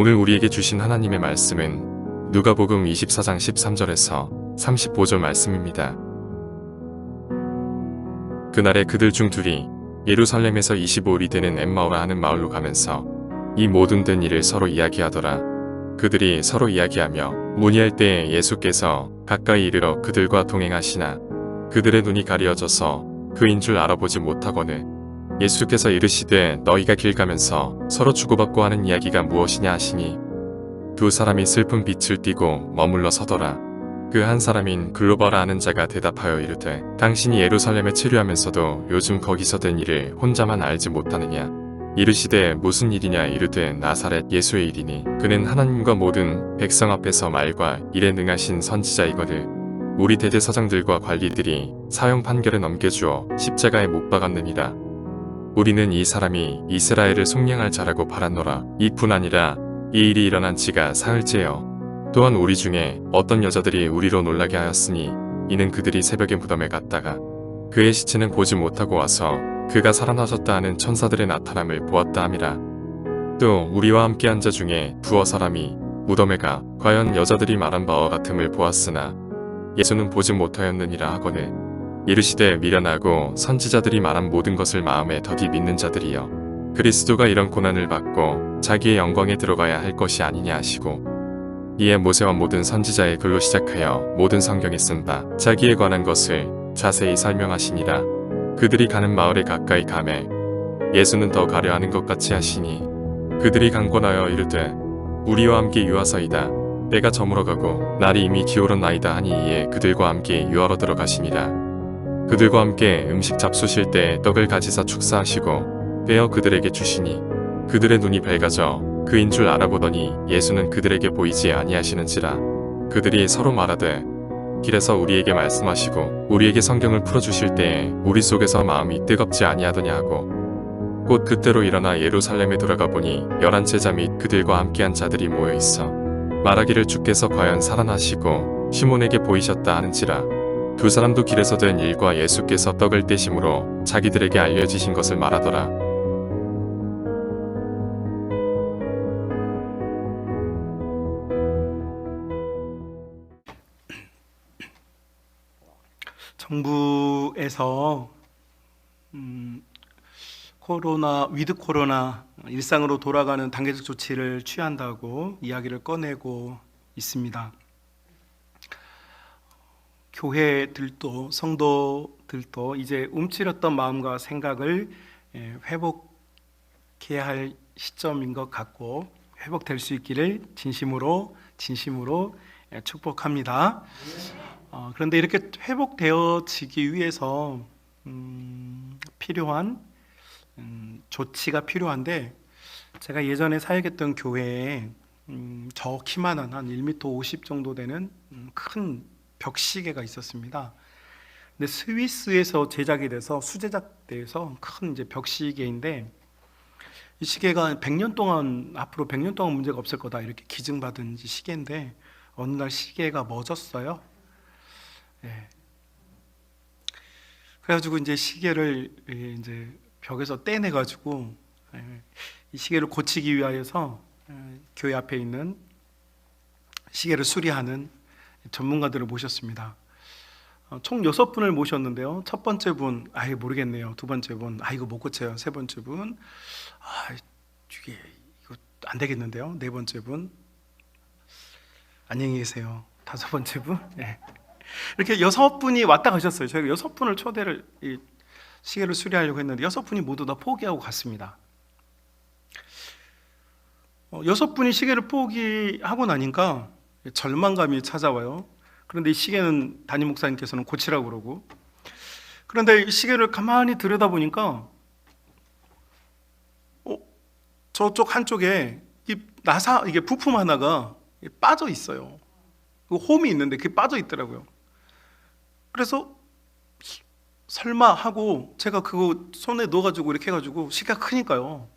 오늘 우리에게 주신 하나님의 말씀은 누가복음 24장 13절에서 35절 말씀입니다. 그날에 그들 중 둘이 예루살렘에서 25일이 되는 엠마오라 하는 마을로 가면서 이 모든 된 일을 서로 이야기하더라. 그들이 서로 이야기하며 문의할 때에 예수께서 가까이 이르러 그들과 동행하시나 그들의 눈이 가리어져서 그인 줄 알아보지 못하거늘 예수께서 이르시되 너희가 길 가면서 서로 주고받고 하는 이야기가 무엇이냐 하시니 두 사람이 슬픈 빛을 띠고 머물러 서더라. 그 한 사람인 글로버라 하는 자가 대답하여 이르되 당신이 예루살렘에 체류하면서도 요즘 거기서 된 일을 혼자만 알지 못하느냐. 이르시되 무슨 일이냐. 이르되 나사렛 예수의 일이니 그는 하나님과 모든 백성 앞에서 말과 일에 능하신 선지자이거늘 우리 대제사장들과 관리들이 사형 판결에 넘겨주어 십자가에 못 박았느니라. 우리는 이 사람이 이스라엘을 속량할 자라고 바랐노라. 이뿐 아니라 이 일이 일어난 지가 사흘째여 또한 우리 중에 어떤 여자들이 우리로 놀라게 하였으니 이는 그들이 새벽에 무덤에 갔다가 그의 시체는 보지 못하고 와서 그가 살아나셨다 하는 천사들의 나타남을 보았다 함이라. 또 우리와 함께 한 자 중에 두어 사람이 무덤에 가 과연 여자들이 말한 바와 같음을 보았으나 예수는 보지 못하였느니라 하거늘 이르시되 미련하고 선지자들이 말한 모든 것을 마음에 더디 믿는 자들이여 그리스도가 이런 고난을 받고 자기의 영광에 들어가야 할 것이 아니냐 하시고 이에 모세와 모든 선지자의 글로 시작하여 모든 성경에 쓴 바 자기에 관한 것을 자세히 설명하시니라. 그들이 가는 마을에 가까이 가매 예수는 더 가려 하는 것 같이 하시니 그들이 강권하여 이르되 우리와 함께 유하사이다. 때가 저물어가고 날이 이미 기울었나이다 하니 이에 그들과 함께 유하러 들어가시니라. 그들과 함께 음식 잡수실 때 떡을 가지사 축사하시고 떼어 그들에게 주시니 그들의 눈이 밝아져 그인 줄 알아보더니 예수는 그들에게 보이지 아니하시는지라. 그들이 서로 말하되 길에서 우리에게 말씀하시고 우리에게 성경을 풀어주실 때에 우리 속에서 마음이 뜨겁지 아니하더냐 하고 곧 그때로 일어나 예루살렘에 돌아가 보니 11제자 및 그들과 함께한 자들이 모여 있어 말하기를 주께서 과연 살아나시고 시몬에게 보이셨다 하는지라. 두 사람도 길에서 된 일과 예수께서 떡을 떼심으로 자기들에게 알려지신 것을 말하더라. 정부에서 위드 코로나 일상으로 돌아가는 단계적 조치를 취한다고 이야기를 꺼내고 있습니다. 교회들도 성도들도 이제 움츠렸던 마음과 생각을 회복해야 할 시점인 것 같고 회복될 수 있기를 진심으로 축복합니다. 그런데 이렇게 회복되어지기 위해서 필요한 조치가 필요한데 제가 예전에 사역했던 교회에 저 키만한 한 1m 50 정도 되는 큰 벽시계가 있었습니다. 근데 스위스에서 제작이 돼서 수제작돼서 큰 이제 벽시계인데 이 시계가 100년 동안 앞으로 100년 동안 문제가 없을 거다 이렇게 기증받은 시계인데 어느 날 시계가 멎었어요. 예. 그래가지고 이제 시계를 이제 벽에서 떼내가지고 이 시계를 고치기 위하여서 교회 앞에 있는 시계를 수리하는 전문가들을 모셨습니다. 총 6분을 모셨는데요. 첫 번째 분, 모르겠네요. 두 번째 분, 이거 못 고쳐요. 세 번째 분, 이거 안 되겠는데요. 네 번째 분, 안녕히 계세요. 다섯 번째 분, 이렇게 6분이 왔다 가셨어요. 저희가 6분을 초대를 이 시계를 수리하려고 했는데 6분이 모두 다 포기하고 갔습니다. 6분이 시계를 포기하고 나니까 절망감이 찾아와요. 그런데 이 시계는 담임 목사님께서는 고치라고 그러고, 그런데 이 시계를 가만히 들여다보니까 저쪽 한쪽에 이게 부품 하나가 빠져 있어요. 홈이 있는데 그게 빠져 있더라고요. 그래서 설마 하고 제가 그거 손에 넣어가지고 이렇게 해가지고 시계가 크니까요.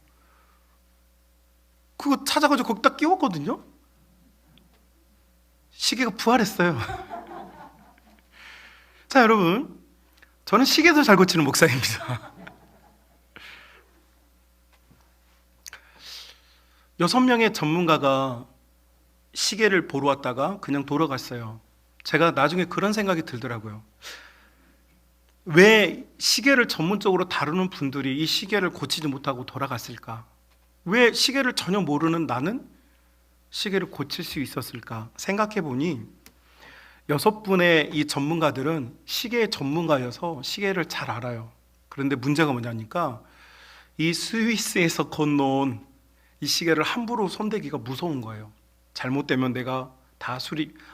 그거 찾아가지고 거기다 끼웠거든요. 시계가 부활했어요. 자, 여러분, 저는 시계도 잘 고치는 목사입니다. 6명의 전문가가 시계를 보러 왔다가 그냥 돌아갔어요. 제가 나중에 그런 생각이 들더라고요. 왜 시계를 전문적으로 다루는 분들이 이 시계를 고치지 못하고 돌아갔을까? 왜 시계를 전혀 모르는 나는 시계를 고칠 수 있었을까? 생각해 보니 6분의 이 전문가들은 시계의 전문가여서 시계를 잘 알아요. 그런데 문제가 뭐냐니까 이 스위스에서 건너온 이 시계를 함부로 손대기가 무서운 거예요. 잘못되면 내가 다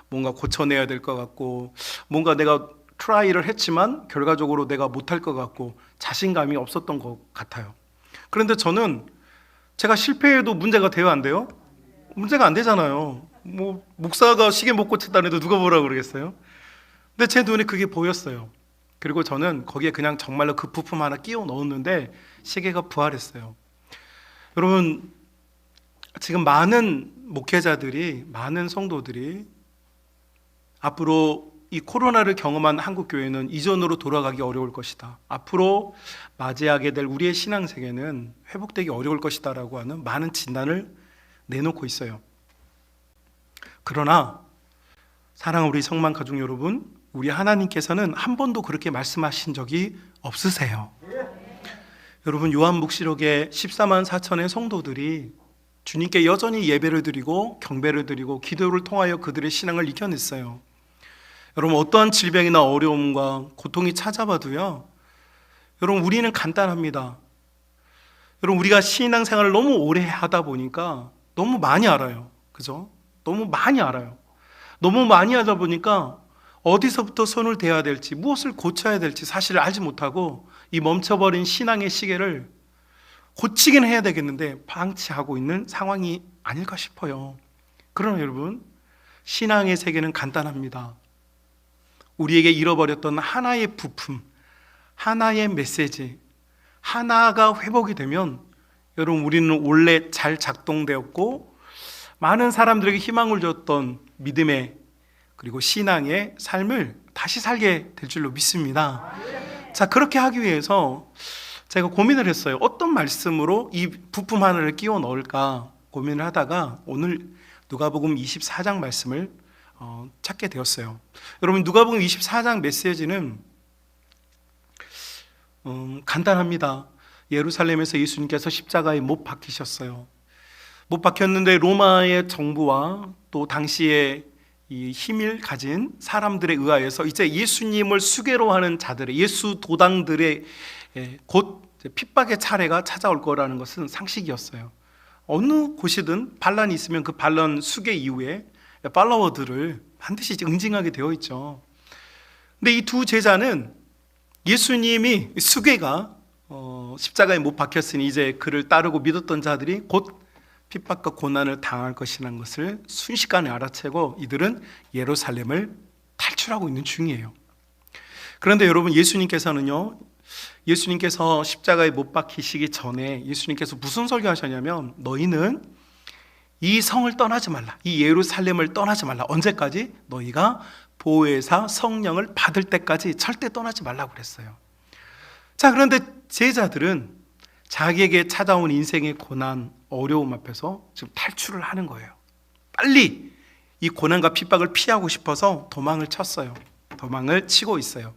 뭔가 고쳐내야 될 것 같고, 뭔가 내가 트라이를 했지만 결과적으로 내가 못할 것 같고 자신감이 없었던 것 같아요. 그런데 저는 제가 실패해도 문제가 돼요, 안 돼요? 문제가 안 되잖아요. 뭐 목사가 시계 못 고쳤다는데 누가 뭐라 그러겠어요? 근데 제 눈에 그게 보였어요. 그리고 저는 거기에 그냥 정말로 그 부품 하나 끼워 넣었는데 시계가 부활했어요. 여러분, 지금 많은 목회자들이, 많은 성도들이 앞으로 이 코로나를 경험한 한국교회는 이전으로 돌아가기 어려울 것이다. 앞으로 맞이하게 될 우리의 신앙세계는 회복되기 어려울 것이다 라고 하는 많은 진단을 내놓고 있어요. 그러나 사랑하는 우리 성만 가족 여러분, 우리 하나님께서는 한 번도 그렇게 말씀하신 적이 없으세요. 여러분, 요한묵시록의 14만 4천의 성도들이 주님께 여전히 예배를 드리고 경배를 드리고 기도를 통하여 그들의 신앙을 이겨냈어요. 여러분, 어떠한 질병이나 어려움과 고통이 찾아와도요, 여러분, 우리는 간단합니다. 여러분, 우리가 신앙생활을 너무 오래 하다 보니까 너무 많이 알아요. 그죠? 너무 많이 알아요. 너무 많이 하다 보니까 어디서부터 손을 대야 될지, 무엇을 고쳐야 될지 사실 알지 못하고 이 멈춰버린 신앙의 시계를 고치긴 해야 되겠는데 방치하고 있는 상황이 아닐까 싶어요. 그러나 여러분, 신앙의 세계는 간단합니다. 우리에게 잃어버렸던 하나의 부품, 하나의 메시지, 하나가 회복이 되면 여러분, 우리는 원래 잘 작동되었고 많은 사람들에게 희망을 줬던 믿음의 그리고 신앙의 삶을 다시 살게 될 줄로 믿습니다. 자, 그렇게 하기 위해서 제가 고민을 했어요. 어떤 말씀으로 이 부품 하나를 끼워 넣을까 고민을 하다가 오늘 누가복음 24장 말씀을 찾게 되었어요. 여러분, 누가복음 24장 메시지는 간단합니다. 예루살렘에서 예수님께서 십자가에 못 박히셨어요. 못 박혔는데 로마의 정부와 또 당시에 이 힘을 가진 사람들에 의하여서 이제 예수님을 수괴로 하는 자들의, 예수 도당들의 곧 핍박의 차례가 찾아올 거라는 것은 상식이었어요. 어느 곳이든 반란이 있으면 그 반란 수괴 이후에 팔로워들을 반드시 응징하게 되어 있죠. 근데 이 두 제자는 예수님이 수괴가 십자가에 못 박혔으니 이제 그를 따르고 믿었던 자들이 곧 핍박과 고난을 당할 것이라는 것을 순식간에 알아채고 이들은 예루살렘을 탈출하고 있는 중이에요. 그런데 여러분, 예수님께서는요, 예수님께서 십자가에 못 박히시기 전에 예수님께서 무슨 설교하셨냐면, 너희는 이 성을 떠나지 말라, 이 예루살렘을 떠나지 말라. 언제까지? 너희가 보혜사 성령을 받을 때까지 절대 떠나지 말라고 그랬어요. 자, 그런데 제자들은 자기에게 찾아온 인생의 고난, 어려움 앞에서 지금 탈출을 하는 거예요. 빨리 이 고난과 핍박을 피하고 싶어서 도망을 쳤어요. 도망을 치고 있어요.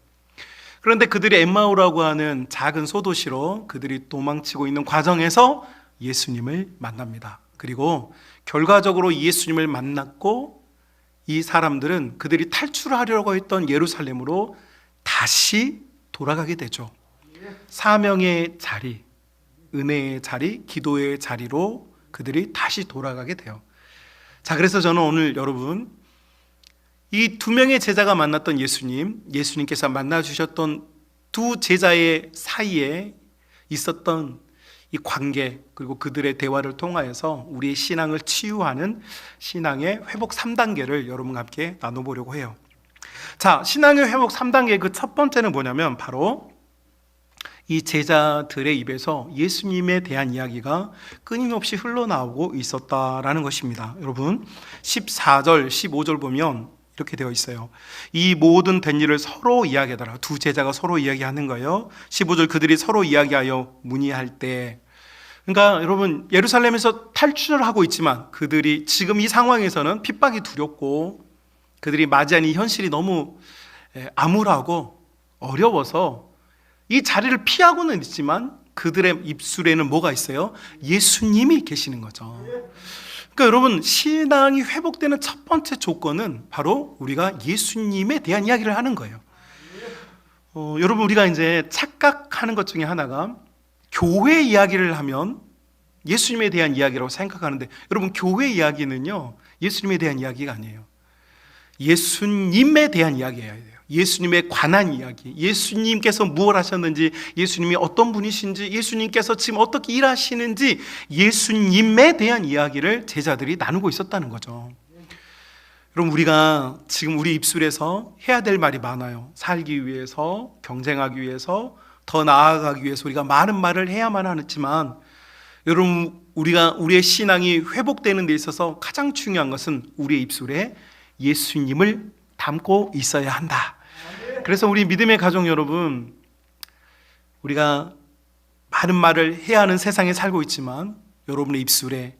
그런데 그들이 엠마오라고 하는 작은 소도시로 그들이 도망치고 있는 과정에서 예수님을 만납니다. 그리고 결과적으로 예수님을 만났고 이 사람들은 그들이 탈출하려고 했던 예루살렘으로 다시 돌아가게 되죠. 사명의 자리, 은혜의 자리, 기도의 자리로 그들이 다시 돌아가게 돼요. 자, 그래서 저는 오늘 여러분, 이 두 명의 제자가 만났던 예수님께서 만나주셨던 두 제자의 사이에 있었던 이 관계, 그리고 그들의 대화를 통하여서 우리의 신앙을 치유하는 신앙의 회복 3단계를 여러분과 함께 나눠보려고 해요. 자, 신앙의 회복 3단계 그 첫 번째는 뭐냐면 바로 이 제자들의 입에서 예수님에 대한 이야기가 끊임없이 흘러나오고 있었다라는 것입니다. 여러분, 14절, 15절 보면 이렇게 되어 있어요. 이 모든 된 일을 서로 이야기하더라. 두 제자가 서로 이야기하는 거예요. 15절, 그들이 서로 이야기하여 문의할 때, 그러니까 여러분, 예루살렘에서 탈출을 하고 있지만 그들이 지금 이 상황에서는 핍박이 두렵고 그들이 맞이한 이 현실이 너무 암울하고 어려워서 이 자리를 피하고는 있지만 그들의 입술에는 뭐가 있어요? 예수님이 계시는 거죠. 그러니까 여러분, 신앙이 회복되는 첫 번째 조건은 바로 우리가 예수님에 대한 이야기를 하는 거예요. 여러분, 우리가 이제 착각하는 것 중에 하나가 교회 이야기를 하면 예수님에 대한 이야기라고 생각하는데, 여러분, 교회 이야기는요 예수님에 대한 이야기가 아니에요. 예수님에 대한 이야기여야 돼요. 예수님에 관한 이야기, 예수님께서 무엇 하셨는지, 예수님이 어떤 분이신지, 예수님께서 지금 어떻게 일하시는지, 예수님에 대한 이야기를 제자들이 나누고 있었다는 거죠. 여러분, 우리가 지금 우리 입술에서 해야 될 말이 많아요. 살기 위해서, 경쟁하기 위해서, 더 나아가기 위해서 우리가 많은 말을 해야만 하지만, 여러분, 우리의 신앙이 회복되는 데 있어서 가장 중요한 것은 우리의 입술에 예수님을 담고 있어야 한다. 그래서 우리 믿음의 가족 여러분, 우리가 많은 말을 해야 하는 세상에 살고 있지만 여러분의 입술에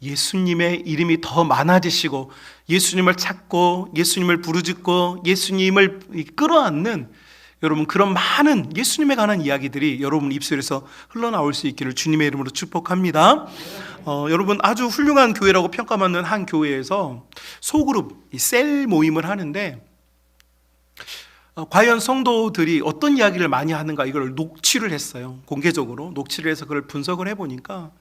예수님의 이름이 더 많아지시고 예수님을 찾고 예수님을 부르짖고 예수님을 끌어안는 여러분, 그런 많은 예수님에 관한 이야기들이 여러분 입술에서 흘러나올 수 있기를 주님의 이름으로 축복합니다. 여러분, 아주 훌륭한 교회라고 평가받는 한 교회에서 소그룹, 셀 모임을 하는데 과연 성도들이 어떤 이야기를 많이 하는가, 이걸 녹취를 했어요. 공개적으로 녹취를 해서 그걸 분석을 해보니까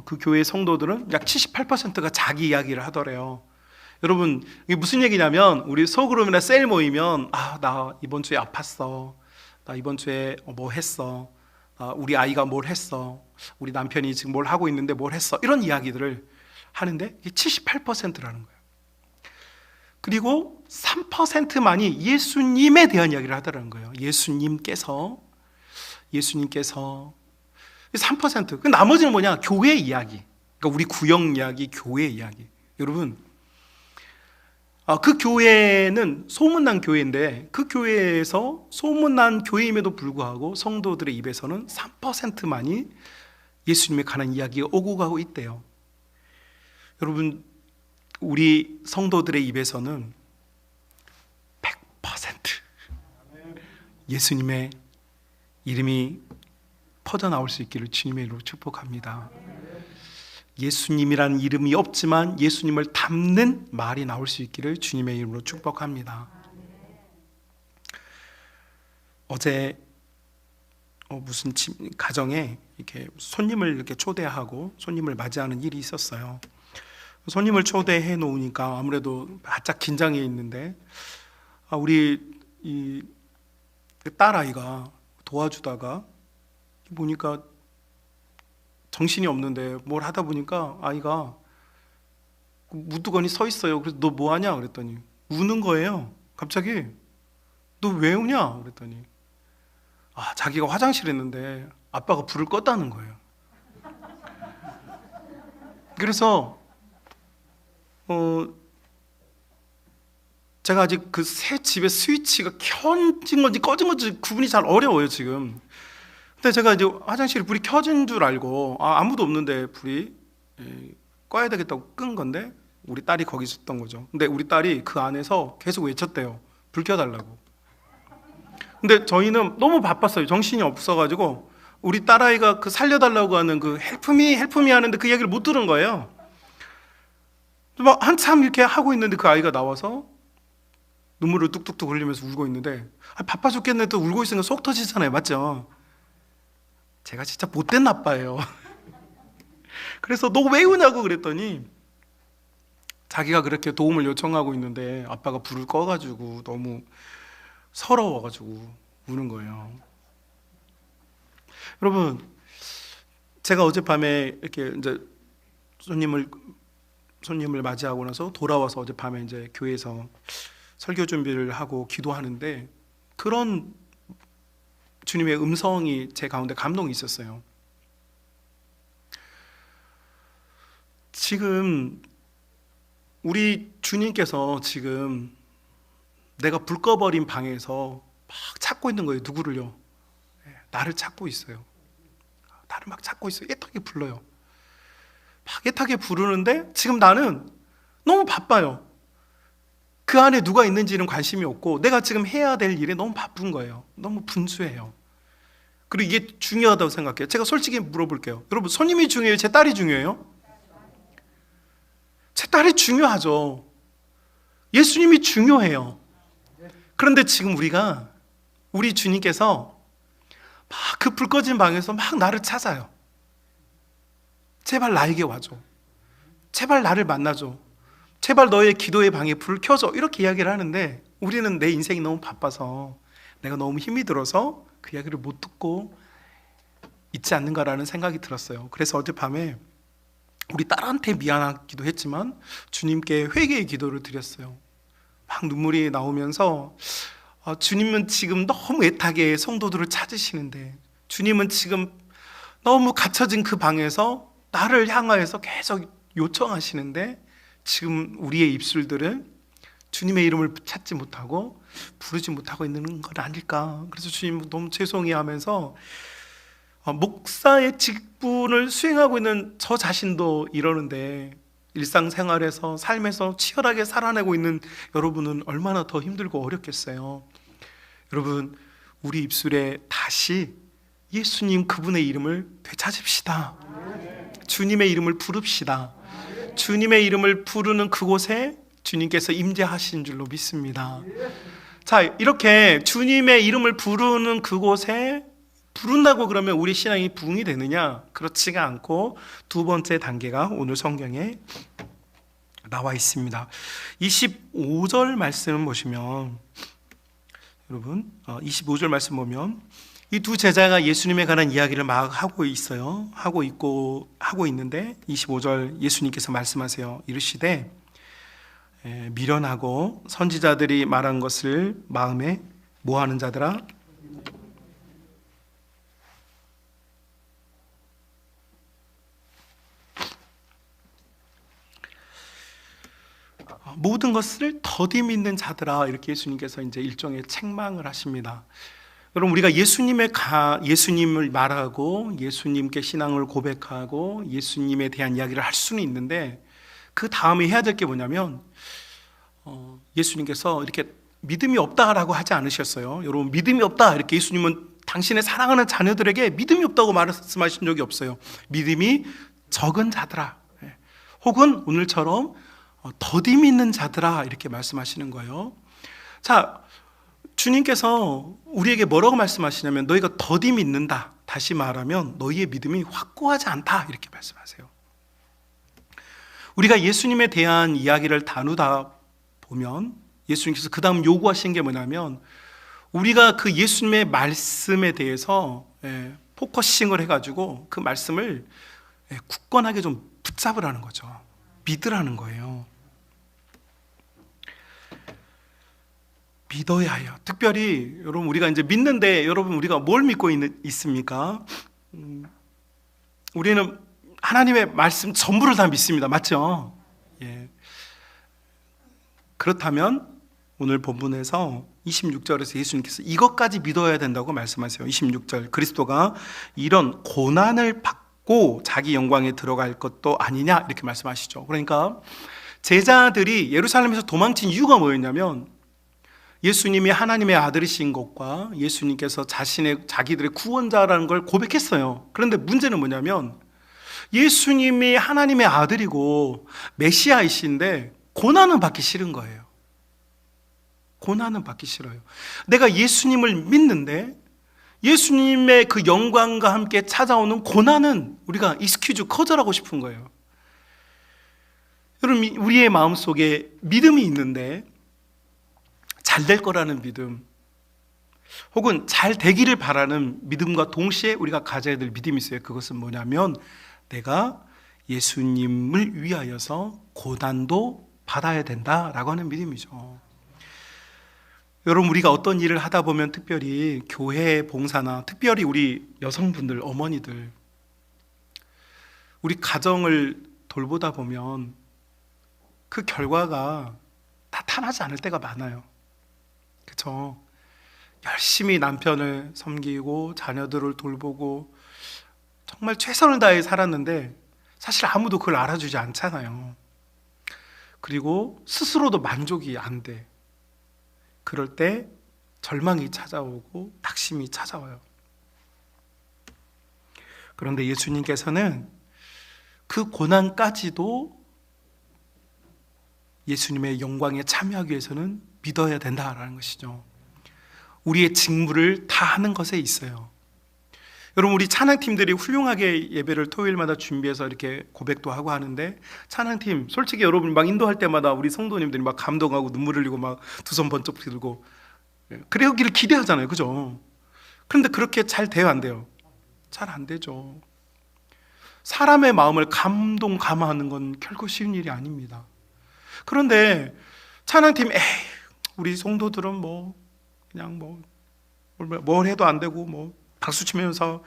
그 교회 성도들은 약 78%가 자기 이야기를 하더래요. 여러분, 이게 무슨 얘기냐면, 우리 소그룹이나 셀 모이면 나 이번 주에 아팠어, 나 이번 주에 뭐 했어, 우리 아이가 뭘 했어, 우리 남편이 지금 뭘 하고 있는데 뭘 했어, 이런 이야기들을 하는데 이게 78%라는 거예요. 그리고 3%만이 예수님에 대한 이야기를 하더라는 거예요. 예수님께서 3%. 그 나머지는 뭐냐? 교회 이야기. 그러니까 우리 구역 이야기, 교회 이야기. 여러분, 그 교회는 소문난 교회인데 그 교회에서 소문난 교회임에도 불구하고 성도들의 입에서는 3%만이 예수님에 관한 이야기가 오고 가고 있대요. 여러분, 우리 성도들의 입에서는 100% 예수님의 이름이 퍼져나올 수 있기를 주님의 이름으로 축복합니다. 예수님이라는 이름이 없지만 예수님을 담는 말이 나올 수 있기를 주님의 이름으로 축복합니다. 어제 무슨 가정에 이렇게 손님을 이렇게 초대하고 손님을 맞이하는 일이 있었어요. 손님을 초대해 놓으니까 아무래도 바짝 긴장해 있는데 우리 이 딸아이가 도와주다가 보니까 정신이 없는데 뭘 하다 보니까 아이가 무두건이 서 있어요. 그래서 너 뭐 하냐 그랬더니 우는 거예요. 갑자기 너 왜 우냐 그랬더니 자기가 화장실에 있는데 아빠가 불을 껐다는 거예요. 그래서 제가 아직 그 새 집의 스위치가 켜진 건지 꺼진 건지 구분이 잘 어려워요 지금. 근데 제가 이제 화장실에 불이 켜진 줄 알고 아무도 없는데 불이 꺼야 되겠다고 끈 건데 우리 딸이 거기 있었던 거죠. 근데 우리 딸이 그 안에서 계속 외쳤대요. 불 켜달라고. 근데 저희는 너무 바빴어요. 정신이 없어가지고 우리 딸아이가 그 살려달라고 하는 그 헬프미 하는데 그 얘기를 못 들은 거예요. 막 한참 이렇게 하고 있는데 그 아이가 나와서 눈물을 뚝뚝뚝 흘리면서 울고 있는데 바빠 죽겠네. 또 울고 있으니까 속 터지잖아요. 맞죠? 제가 진짜 못된 아빠예요. 그래서 너 왜 우냐고 그랬더니 자기가 그렇게 도움을 요청하고 있는데 아빠가 불을 꺼가지고 너무 서러워가지고 우는 거예요. 여러분, 제가 어젯밤에 이렇게 이제 손님을 맞이하고 나서 돌아와서 어젯밤에 이제 교회에서 설교 준비를 하고 기도하는데 그런 주님의 음성이 제 가운데 감동이 있었어요. 지금 우리 주님께서 지금 내가 불 꺼버린 방에서 막 찾고 있는 거예요. 누구를요? 나를 찾고 있어요. 나를 막 찾고 있어요. 애타게 불러요. 막 애타게 부르는데 지금 나는 너무 바빠요. 그 안에 누가 있는지는 관심이 없고 내가 지금 해야 될 일에 너무 바쁜 거예요. 너무 분주해요. 그리고 이게 중요하다고 생각해요. 제가 솔직히 물어볼게요. 여러분, 손님이 중요해요? 제 딸이 중요해요? 제 딸이 중요하죠. 예수님이 중요해요. 그런데 지금 우리 주님께서 막 그 불 꺼진 방에서 막 나를 찾아요. 제발 나에게 와줘. 제발 나를 만나줘. 제발 너의 기도의 방에 불을 켜줘. 이렇게 이야기를 하는데 우리는 내 인생이 너무 바빠서 내가 너무 힘이 들어서 그 이야기를 못 듣고 있지 않는가라는 생각이 들었어요. 그래서 어젯밤에 우리 딸한테 미안하기도 했지만 주님께 회개의 기도를 드렸어요. 막 눈물이 나오면서 주님은 지금 너무 애타게 성도들을 찾으시는데, 주님은 지금 너무 갇혀진 그 방에서 나를 향하여서 계속 요청하시는데 지금 우리의 입술들은 주님의 이름을 찾지 못하고 부르지 못하고 있는 건 아닐까. 그래서 주님 너무 죄송해 하면서 목사의 직분을 수행하고 있는 저 자신도 이러는데 일상생활에서 삶에서 치열하게 살아내고 있는 여러분은 얼마나 더 힘들고 어렵겠어요. 여러분, 우리 입술에 다시 예수님 그분의 이름을 되찾읍시다. 주님의 이름을 부릅시다. 주님의 이름을 부르는 그곳에 주님께서 임재하신 줄로 믿습니다. 자, 이렇게 주님의 이름을 부르는 그곳에 부른다고 그러면 우리 신앙이 부흥이 되느냐? 그렇지가 않고 두 번째 단계가 오늘 성경에 나와 있습니다. 25절 말씀 보시면, 여러분 25절 말씀 보면 이 두 제자가 예수님에 관한 이야기를 막 하고 있는데 25절 예수님께서 말씀하세요. 이르시되 미련하고 선지자들이 말한 것을 마음에 모하는 자들아, 모든 것을 더디 믿는 자들아, 이렇게 예수님께서 이제 일종의 책망을 하십니다. 여러분, 우리가 예수님을 말하고 예수님께 신앙을 고백하고 예수님에 대한 이야기를 할 수는 있는데 그 다음에 해야 될 게 뭐냐면 예수님께서 이렇게 믿음이 없다라고 하지 않으셨어요. 여러분, 믿음이 없다 이렇게 예수님은 당신의 사랑하는 자녀들에게 믿음이 없다고 말씀하신 적이 없어요. 믿음이 적은 자들아, 혹은 오늘처럼 더디 믿는 자들아, 이렇게 말씀하시는 거예요. 자, 주님께서 우리에게 뭐라고 말씀하시냐면 너희가 더디 믿는다, 다시 말하면 너희의 믿음이 확고하지 않다, 이렇게 말씀하세요. 우리가 예수님에 대한 이야기를 나누다 보면 예수님께서 그 다음 요구하신 게 뭐냐면 우리가 그 예수님의 말씀에 대해서 포커싱을 해가지고 그 말씀을 굳건하게 좀 붙잡으라는 거죠. 믿으라는 거예요. 믿어야 해요. 특별히 여러분, 우리가 이제 믿는데 여러분, 우리가 뭘 믿고 있습니까? 우리는 하나님의 말씀 전부를 다 믿습니다. 맞죠? 예. 그렇다면 오늘 본문에서 26절에서 예수님께서 이것까지 믿어야 된다고 말씀하세요. 26절, 그리스도가 이런 고난을 받고 자기 영광에 들어갈 것도 아니냐, 이렇게 말씀하시죠. 그러니까 제자들이 예루살렘에서 도망친 이유가 뭐였냐면 예수님이 하나님의 아들이신 것과 예수님께서 자기들의 구원자라는 걸 고백했어요. 그런데 문제는 뭐냐면 예수님이 하나님의 아들이고 메시아이신데 고난은 받기 싫은 거예요. 고난은 받기 싫어요. 내가 예수님을 믿는데 예수님의 그 영광과 함께 찾아오는 고난은 우리가 거절하고 싶은 거예요. 여러분, 우리의 마음속에 믿음이 있는데 잘 될 거라는 믿음, 혹은 잘 되기를 바라는 믿음과 동시에 우리가 가져야 될 믿음이 있어요. 그것은 뭐냐면 내가 예수님을 위하여서 고난도 받아야 된다라고 하는 믿음이죠. 여러분, 우리가 어떤 일을 하다 보면 특별히 교회 봉사나 특별히 우리 여성분들, 어머니들, 우리 가정을 돌보다 보면 그 결과가 나타나지 않을 때가 많아요. 그렇죠? 열심히 남편을 섬기고 자녀들을 돌보고 정말 최선을 다해 살았는데 사실 아무도 그걸 알아주지 않잖아요. 그리고 스스로도 만족이 안 돼. 그럴 때 절망이 찾아오고 낙심이 찾아와요. 그런데 예수님께서는 그 고난까지도 예수님의 영광에 참여하기 위해서는 믿어야 된다라는 것이죠. 우리의 직무를 다 하는 것에 있어요. 여러분, 우리 찬양팀들이 훌륭하게 예배를 토요일마다 준비해서 이렇게 고백도 하고 하는데, 찬양팀 솔직히 여러분 막 인도할 때마다 우리 성도님들이 막 감동하고 눈물 흘리고 막 두 손 번쩍 들고 그러기를 기대하잖아요, 그죠? 그런데 그렇게 잘 돼요, 안 돼요? 잘 안 되죠. 사람의 마음을 감동하는 건 결코 쉬운 일이 아닙니다. 그런데 찬양팀 우리 성도들은 뭐 그냥 뭘 해도 안 되고 뭐 박수 치면서,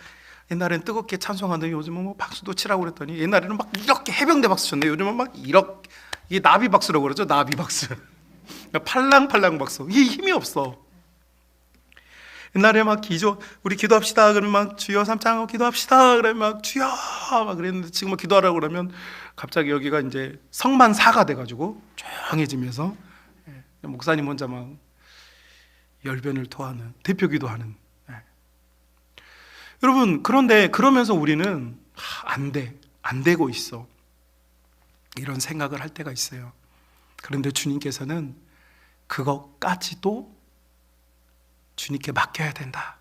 옛날엔 뜨겁게 찬송하더니 요즘은 뭐 박수도 치라고 그랬더니, 옛날에는 막 이렇게 해병대 박수 쳤네. 요즘은 막 이렇게, 이게 나비 박수라고 그러죠. 나비 박수. 팔랑팔랑 박수. 이게 힘이 없어. 옛날에 막 우리 기도합시다 그러면 막 주여 삼창하고 기도합시다 그러면 막 주여 막 그랬는데, 지금 막 기도하라고 그러면 갑자기 여기가 이제 성만사가 돼가지고 조용해지면서 목사님 혼자 막 열변을 토하는, 대표 기도하는. 여러분, 그런데 그러면서 우리는 안 되고 있어, 이런 생각을 할 때가 있어요. 그런데 주님께서는 그것까지도 주님께 맡겨야 된다.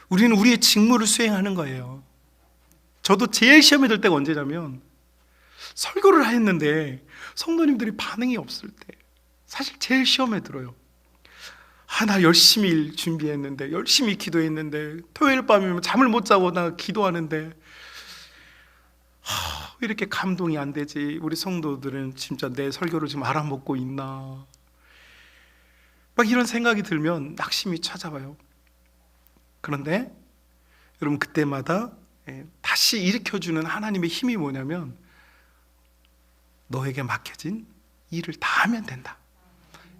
우리는 우리의 직무를 수행하는 거예요. 저도 제일 시험에 들 때가 언제냐면, 설교를 했는데 성도님들이 반응이 없을 때 사실 제일 시험에 들어요. 나 열심히 준비했는데, 열심히 기도했는데, 토요일 밤이면 잠을 못 자고 나 기도하는데 왜 이렇게 감동이 안 되지? 우리 성도들은 진짜 내 설교를 지금 알아먹고 있나? 막 이런 생각이 들면 낙심이 찾아와요. 그런데 여러분, 그때마다 다시 일으켜주는 하나님의 힘이 뭐냐면, 너에게 맡겨진 일을 다 하면 된다.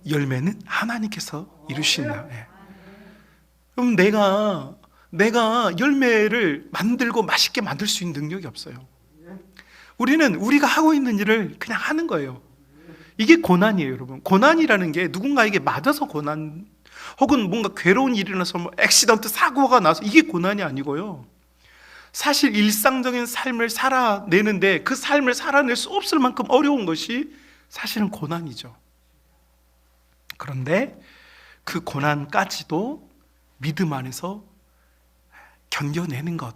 열매는 하나님께서 이루신다. 그럼 내가 열매를 만들고 맛있게 만들 수 있는 능력이 없어요. 우리는 우리가 하고 있는 일을 그냥 하는 거예요. 이게 고난이에요, 여러분. 고난이라는 게 누군가에게 맞아서 고난, 혹은 뭔가 괴로운 일이 일어나서 뭐 액시던트, 사고가 나서, 이게 고난이 아니고요. 사실 일상적인 삶을 살아내는데 그 삶을 살아낼 수 없을 만큼 어려운 것이 사실은 고난이죠. 그런데 그 고난까지도 믿음 안에서 견뎌내는 것.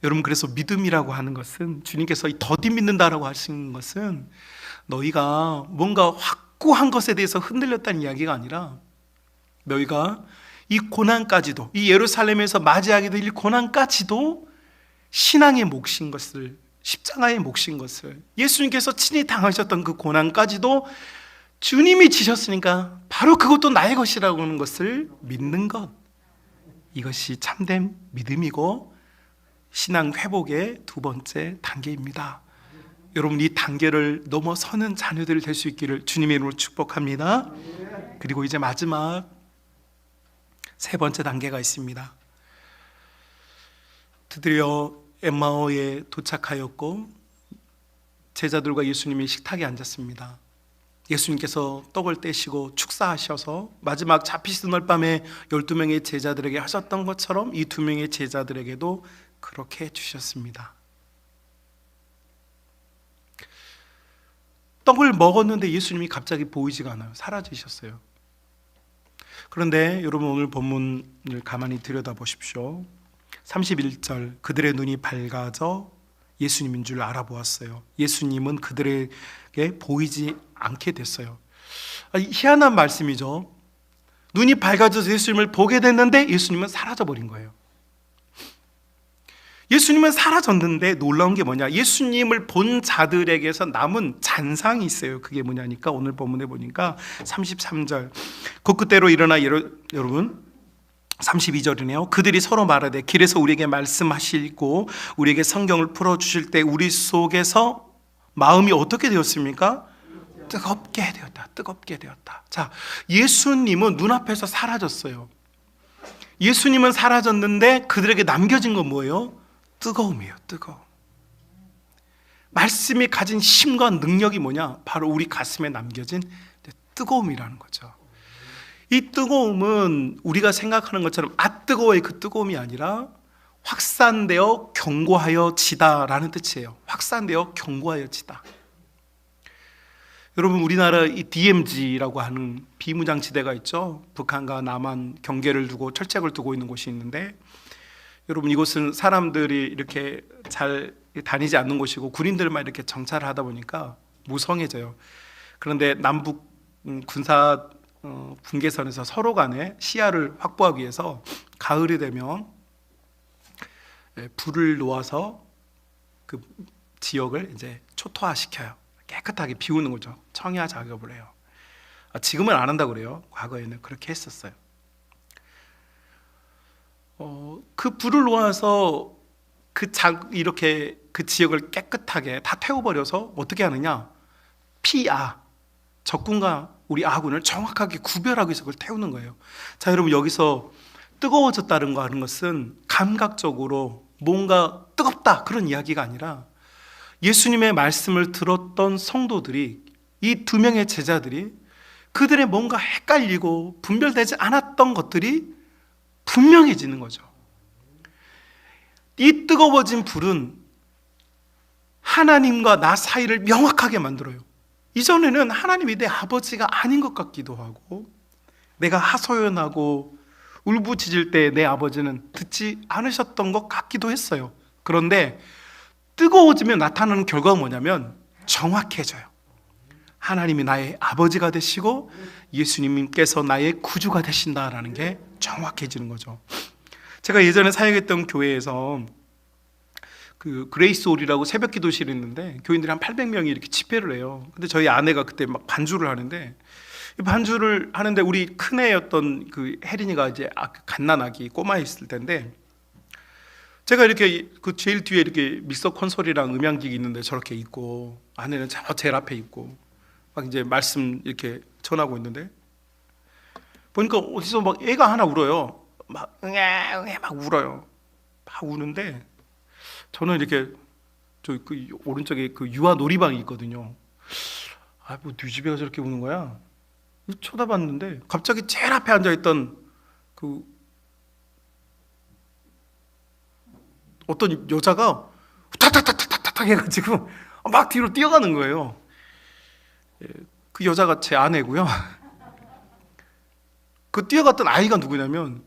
여러분, 그래서 믿음이라고 하는 것은, 주님께서 더디 믿는다라고 하시는 것은 너희가 뭔가 확고한 것에 대해서 흔들렸다는 이야기가 아니라, 너희가 이 고난까지도, 이 예루살렘에서 맞이하게 될 이 고난까지도 신앙의 몫인 것을, 십자가의 몫인 것을, 예수님께서 친히 당하셨던 그 고난까지도 주님이 지셨으니까 바로 그것도 나의 것이라고 하는 것을 믿는 것, 이것이 참된 믿음이고 신앙 회복의 두 번째 단계입니다. 여러분, 이 단계를 넘어서는 자녀들 될 수 있기를 주님의 이름으로 축복합니다. 그리고 이제 마지막 세 번째 단계가 있습니다. 드디어 엠마오에 도착하였고 제자들과 예수님이 식탁에 앉았습니다. 예수님께서 떡을 떼시고 축사하셔서 마지막 잡히시던 날 밤에 12명의 제자들에게 하셨던 것처럼 이 2명의 제자들에게도 그렇게 해주셨습니다. 떡을 먹었는데 예수님이 갑자기 보이지가 않아요. 사라지셨어요. 그런데 여러분, 오늘 본문을 가만히 들여다보십시오. 31절, 그들의 눈이 밝아져 예수님인 줄 알아보았어요. 예수님은 그들에게 보이지 않게 됐어요. 희한한 말씀이죠. 눈이 밝아져서 예수님을 보게 됐는데 예수님은 사라져버린 거예요. 예수님은 사라졌는데 놀라운 게 뭐냐, 예수님을 본 자들에게서 남은 잔상이 있어요. 그게 뭐냐니까 오늘 본문에 보니까 33절, 곧 그때로 일어나 여러분 32절이네요. 그들이 서로 말하되 길에서 우리에게 말씀하시고 우리에게 성경을 풀어주실 때 우리 속에서 마음이 어떻게 되었습니까? 뜨겁게 되었다. 뜨겁게 되었다. 자, 예수님은 눈앞에서 사라졌어요. 예수님은 사라졌는데 그들에게 남겨진 건 뭐예요? 뜨거움이에요. 뜨거움. 말씀이 가진 힘과 능력이 뭐냐? 바로 우리 가슴에 남겨진 뜨거움이라는 거죠. 이 뜨거움은 우리가 생각하는 것처럼 뜨거워의 그 뜨거움이 아니라 확산되어 견고하여 지다라는 뜻이에요. 확산되어 견고하여 지다. 여러분, 우리나라 이 DMZ라고 하는 비무장지대가 있죠. 북한과 남한 경계를 두고 철책을 두고 있는 곳이 있는데, 여러분, 이곳은 사람들이 이렇게 잘 다니지 않는 곳이고 군인들만 이렇게 정찰을 하다 보니까 무성해져요. 그런데 남북 군사 분계선에서 서로 간에 시야를 확보하기 위해서 가을이 되면 불을 놓아서 그 지역을 이제 초토화시켜요. 깨끗하게 비우는 거죠. 청야 작업을 해요. 지금은 안 한다고 그래요. 과거에는 그렇게 했었어요. 그 불을 놓아서 이렇게 그 지역을 깨끗하게 다 태워버려서 어떻게 하느냐? 적군과 우리 아군을 정확하게 구별하기 위해서 그걸 태우는 거예요. 자, 여러분, 여기서 뜨거워졌다는 거 하는 것은 감각적으로 뭔가 뜨겁다 그런 이야기가 아니라 예수님의 말씀을 들었던 성도들이, 이 두 명의 제자들이 그들의 뭔가 헷갈리고 분별되지 않았던 것들이 분명해지는 거죠. 이 뜨거워진 불은 하나님과 나 사이를 명확하게 만들어요. 이전에는 하나님이 내 아버지가 아닌 것 같기도 하고, 내가 하소연하고 울부짖을 때 내 아버지는 듣지 않으셨던 것 같기도 했어요. 그런데 뜨거워지면 나타나는 결과가 뭐냐면 정확해져요. 하나님이 나의 아버지가 되시고 예수님께서 나의 구주가 되신다라는 게 정확해지는 거죠. 제가 예전에 사역했던 교회에서 그 그레이스 홀이라고 새벽 기도실이 있는데 교인들이 한 800명이 이렇게 집회를 해요. 근데 저희 아내가 그때 막 반주를 하는데, 반주를 하는데 우리 큰애였던 그 혜린이가 이제 갓난아기 꼬마 있을 텐데, 제가 이렇게 그 제일 뒤에 이렇게 믹서 콘솔이랑 음향기기 있는데 저렇게 있고, 아내는 저 제일 앞에 있고 막 이제 말씀 이렇게 전하고 있는데, 보니까 어디서 막 애가 하나 울어요. 막 응애 막 울어요. 막 우는데, 저는 이렇게 저 그 오른쪽에 그 유아 놀이방이 있거든요. 뭐 네 집애가 저렇게 우는 거야? 쳐다봤는데 갑자기 제일 앞에 앉아있던 그 어떤 여자가 탁탁탁탁탁탁 해가지고 막 뒤로 뛰어가는 거예요. 그 여자가 제 아내고요. 그 뛰어갔던 아이가 누구냐면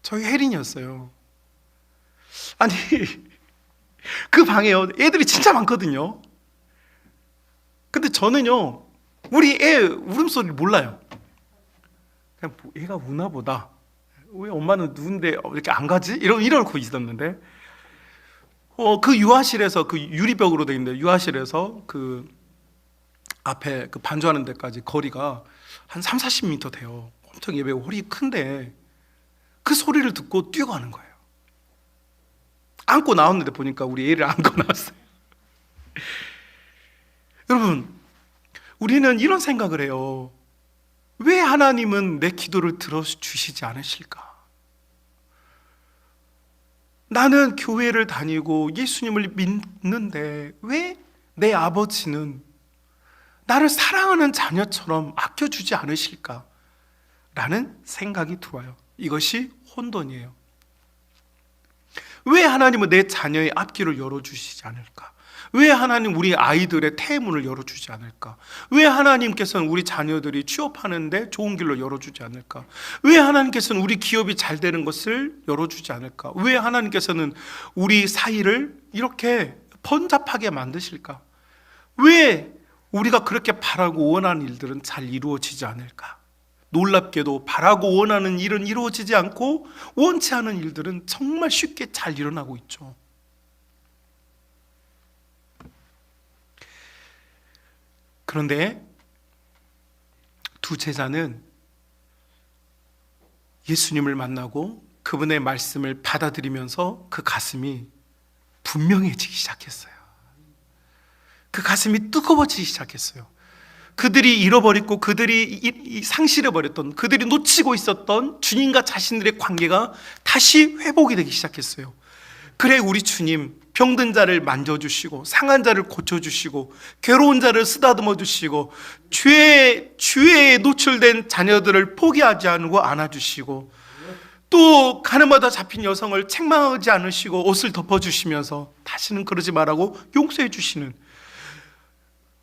저희 혜린이었어요. 아니, 그 방에요, 애들이 진짜 많거든요. 근데 저는요, 우리 애 울음소리를 몰라요. 그냥 애가 우나 보다, 왜 엄마는 누군데 이렇게 안 가지? 이러고 있었는데, 그 유아실에서, 그 유리벽으로 돼 있는데 유아실에서 그 앞에 그 반주하는 데까지 거리가 한 30-40m 돼요. 엄청 예배가 홀이 큰데 그 소리를 듣고 뛰어가는 거예요. 안고 나왔는데 보니까 우리 애를 안고 나왔어요. 여러분, 우리는 이런 생각을 해요. 왜 하나님은 내 기도를 들어주시지 않으실까? 나는 교회를 다니고 예수님을 믿는데 왜 내 아버지는 나를 사랑하는 자녀처럼 아껴주지 않으실까? 라는 생각이 들어요. 이것이 혼돈이에요. 왜 하나님은 내 자녀의 앞길을 열어주시지 않을까? 왜 하나님 우리 아이들의 태문을 열어주지 않을까? 왜 하나님께서는 우리 자녀들이 취업하는데 좋은 길로 열어주지 않을까? 왜 하나님께서는 우리 기업이 잘 되는 것을 열어주지 않을까? 왜 하나님께서는 우리 사이를 이렇게 번잡하게 만드실까? 왜 우리가 그렇게 바라고 원하는 일들은 잘 이루어지지 않을까? 놀랍게도 바라고 원하는 일은 이루어지지 않고 원치 않은 일들은 정말 쉽게 잘 일어나고 있죠. 그런데 두 제자는 예수님을 만나고 그분의 말씀을 받아들이면서 그 가슴이 분명해지기 시작했어요. 그 가슴이 뜨거워지기 시작했어요. 그들이 잃어버렸고 그들이 상실해버렸던, 그들이 놓치고 있었던 주님과 자신들의 관계가 다시 회복이 되기 시작했어요. 그래 우리 주님 병든 자를 만져주시고 상한 자를 고쳐주시고 괴로운 자를 쓰다듬어 주시고 죄에 노출된 자녀들을 포기하지 않고 안아주시고 또 가늠하다 잡힌 여성을 책망하지 않으시고 옷을 덮어주시면서 다시는 그러지 말라고 용서해 주시는,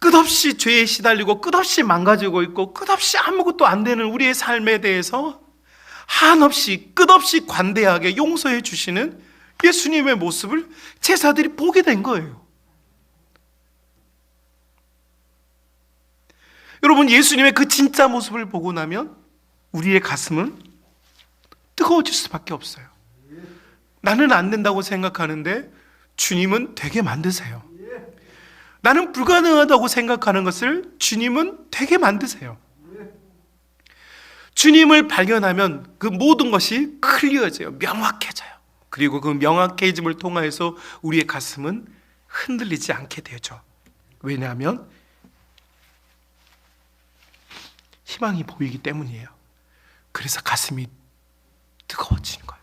끝없이 죄에 시달리고 끝없이 망가지고 있고 끝없이 아무것도 안 되는 우리의 삶에 대해서 한없이 끝없이 관대하게 용서해 주시는 예수님의 모습을 제자들이 보게 된 거예요. 여러분, 예수님의 그 진짜 모습을 보고 나면 우리의 가슴은 뜨거워질 수밖에 없어요. 나는 안 된다고 생각하는데 주님은 되게 만드세요. 나는 불가능하다고 생각하는 것을 주님은 되게 만드세요. 주님을 발견하면 그 모든 것이 클리어져요. 명확해져요. 그리고 그 명확해짐을 통하여서 우리의 가슴은 흔들리지 않게 되죠. 왜냐하면 희망이 보이기 때문이에요. 그래서 가슴이 뜨거워지는 거예요.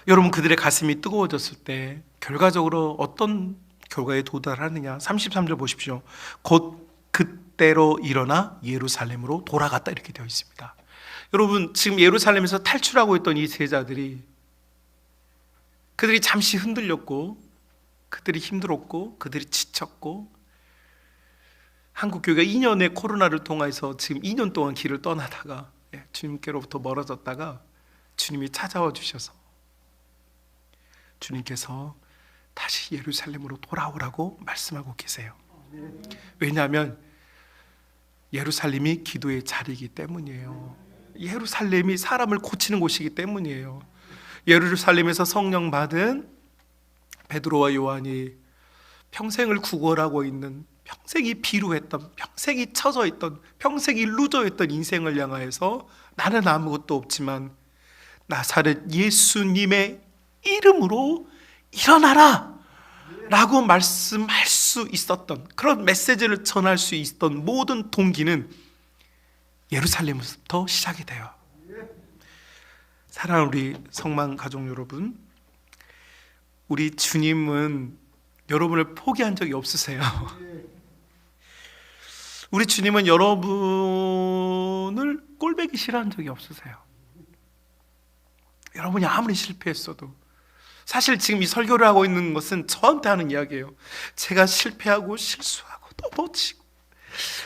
여러분, 그들의 가슴이 뜨거워졌을 때 결과적으로 어떤 결과에 도달하느냐? 33절 보십시오. 곧 그때로 일어나 예루살렘으로 돌아갔다, 이렇게 되어 있습니다. 여러분, 지금 예루살렘에서 탈출하고 있던 이 제자들이, 그들이 잠시 흔들렸고 그들이 힘들었고 그들이 지쳤고, 한국교회가 2년의 코로나를 통해서 지금 2년 동안 길을 떠나다가 주님께로부터 멀어졌다가 주님이 찾아와 주셔서 주님께서 다시 예루살렘으로 돌아오라고 말씀하고 계세요. 왜냐하면 예루살렘이 기도의 자리이기 때문이에요. 예루살렘이 사람을 고치는 곳이기 때문이에요. 예루살렘에서 성령 받은 베드로와 요한이 평생을 구걸하고 있는, 평생이 비루했던, 평생이 처져 있던, 평생이 루저였던 인생을 향하여서 나는 아무것도 없지만 나사렛 예수님의 이름으로 일어나라 라고 말씀할 수 있었던, 그런 메시지를 전할 수 있었던 모든 동기는 예루살렘부터 시작이 돼요. 사랑하는 우리 성만 가족 여러분, 우리 주님은 여러분을 포기한 적이 없으세요. 우리 주님은 여러분을 꼴보기 싫어한 적이 없으세요. 여러분이 아무리 실패했어도, 사실 지금 이 설교를 하고 있는 것은 저한테 하는 이야기예요. 제가 실패하고 실수하고 넘어지고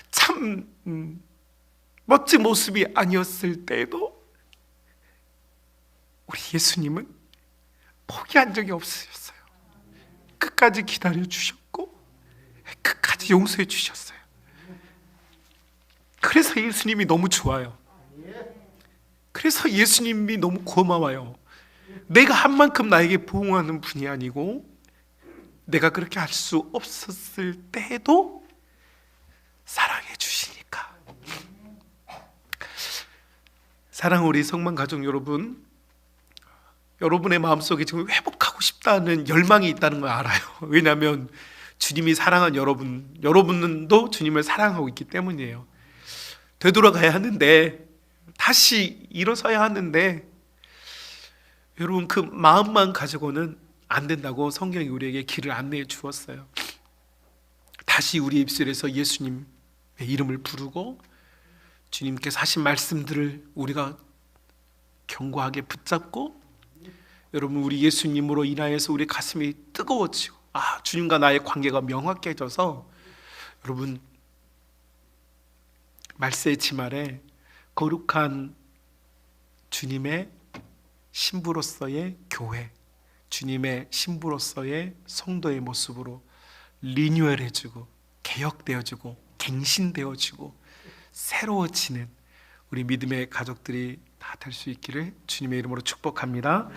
참 멋진 모습이 아니었을 때에도 우리 예수님은 포기한 적이 없으셨어요. 끝까지 기다려 주셨고 끝까지 용서해 주셨어요. 그래서 예수님이 너무 좋아요. 그래서 예수님이 너무 고마워요. 내가 한 만큼 나에게 부응하는 분이 아니고 내가 그렇게 할 수 없었을 때도 사랑해 주시니까. 사랑하는 우리 성만 가족 여러분, 여러분의 마음속에 지금 회복하고 싶다는 열망이 있다는 걸 알아요. 왜냐하면 주님이 사랑한 여러분도 주님을 사랑하고 있기 때문이에요. 되돌아가야 하는데, 다시 일어서야 하는데, 여러분 그 마음만 가지고는 안 된다고 성경이 우리에게 길을 안내해 주었어요. 다시 우리 입술에서 예수님의 이름을 부르고 주님께서 하신 말씀들을 우리가 견고하게 붙잡고, 여러분 우리 예수님으로 인하여서 우리 가슴이 뜨거워지고, 주님과 나의 관계가 명확해져서, 여러분 말세 지말에 거룩한 주님의 신부로서의 교회, 주님의 신부로서의 성도의 모습으로 리뉴얼해지고 개혁되어지고 갱신되어지고 새로워지는 우리 믿음의 가족들이 다 될 수 있기를 주님의 이름으로 축복합니다.